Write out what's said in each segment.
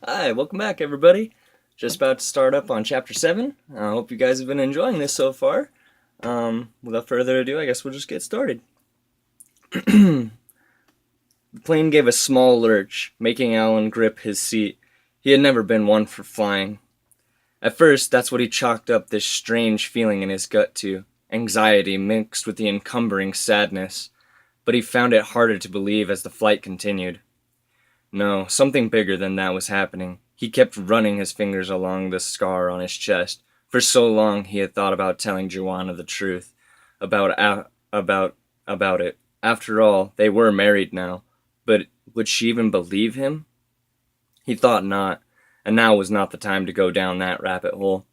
Hi, welcome back, everybody. Just about to start up on Chapter 7. I hope you guys have been enjoying this so far. Without further ado, I guess we'll just get started. The plane gave a small lurch, making Alan grip his seat. He had never been one for flying. At first, that's what he chalked up this strange feeling in his gut to anxiety mixed with the encumbering sadness. But he found it harder to believe as the flight continued. No, something bigger than that was happening. He kept running his fingers along the scar on his chest. For so long he had thought about telling Joanna the truth about it. After all, they were married now. But would she even believe him? He thought not, and now was not the time to go down that rabbit hole.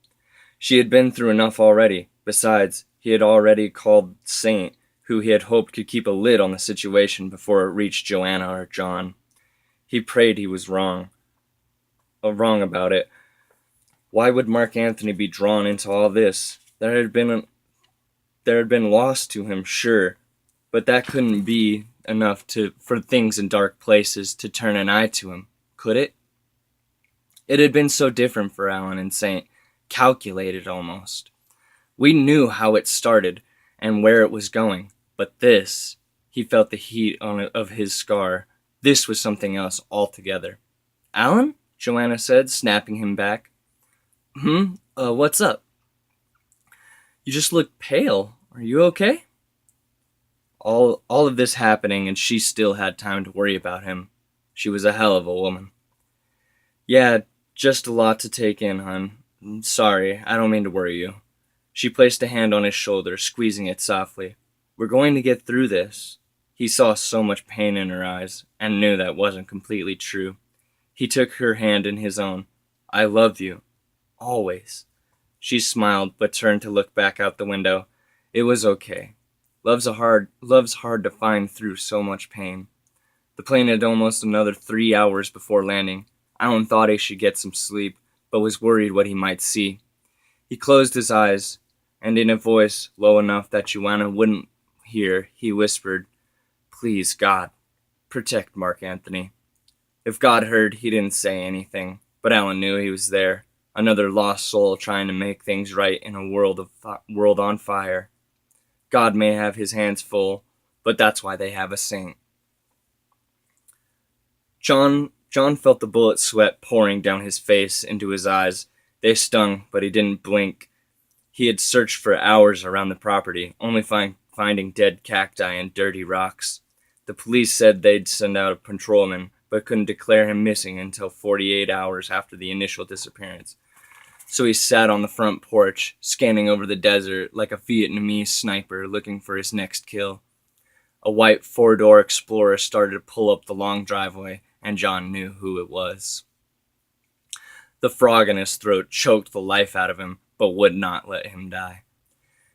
She had been through enough already. Besides, he had already called Saint, who he had hoped could keep a lid on the situation before it reached Joanna or John. He prayed he was wrong about it. Why would Mark Anthony be drawn into all this? There had been loss to him, sure, but that couldn't be enough for things in dark places to turn an eye to him, could it? It had been so different for Alan and Saint, calculated almost. We knew how it started and where it was going, but this, he felt the heat on it of his scar. This was something else altogether. Alan? Joanna said, snapping him back. What's up? You just look pale. Are you okay? All of this happening, and she still had time to worry about him. She was a hell of a woman. Yeah, just a lot to take in, hon. Sorry, I don't mean to worry you. She placed a hand on his shoulder, squeezing it softly. We're going to get through this. He saw so much pain in her eyes, and knew that wasn't completely true. He took her hand in his own. I love you. Always. She smiled, but turned to look back out the window. It was okay. Love's hard to find through so much pain. The plane had almost another 3 hours before landing. Alan thought he should get some sleep, but was worried what he might see. He closed his eyes, and in a voice low enough that Joanna wouldn't hear, he whispered, Please, God, protect Mark Anthony. If God heard, he didn't say anything, but Alan knew he was there, another lost soul trying to make things right in a world on fire. God may have his hands full, but that's why they have a saint. John felt the bullet sweat pouring down his face into his eyes. They stung, but he didn't blink. He had searched for hours around the property, only finding dead cacti and dirty rocks. The police said they'd send out a patrolman, but couldn't declare him missing until 48 hours after the initial disappearance. So he sat on the front porch, scanning over the desert like a Vietnamese sniper looking for his next kill. A white four-door Explorer started to pull up the long driveway, and John knew who it was. The frog in his throat choked the life out of him, but would not let him die.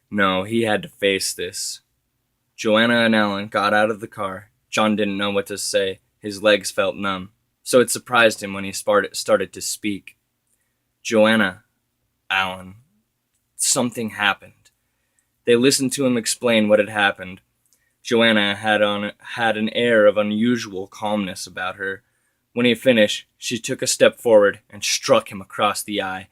No, he had to face this. Joanna and Alan got out of the car. John didn't know what to say. His legs felt numb, so it surprised him when he started to speak. Joanna, Alan, something happened. They listened to him explain what had happened. Joanna had an air of unusual calmness about her. When he finished, she took a step forward and struck him across the eye.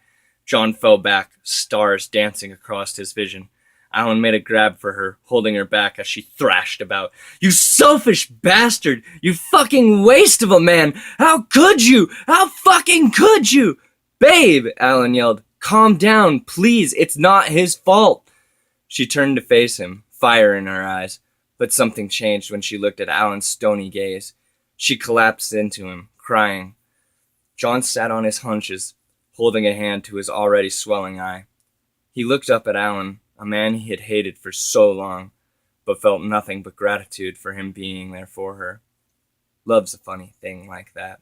John fell back, stars dancing across his vision. Alan made a grab for her, holding her back as she thrashed about. You selfish bastard! You fucking waste of a man! How could you? How fucking could you? Babe, Alan yelled. Calm down, please. It's not his fault. She turned to face him, fire in her eyes. But something changed when she looked at Alan's stony gaze. She collapsed into him, crying. John sat on his haunches, holding a hand to his already swelling eye. He looked up at Alan, a man he had hated for so long, but felt nothing but gratitude for him being there for her. Love's a funny thing like that.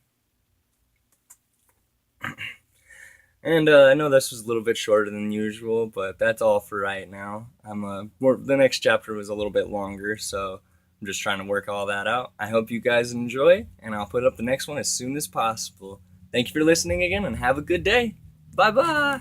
And I know this was a little bit shorter than usual, but that's all for right now. The next chapter was a little bit longer, so I'm just trying to work all that out. I hope you guys enjoy, and I'll put up the next one as soon as possible. Thank you for listening again, and have a good day. Bye-bye!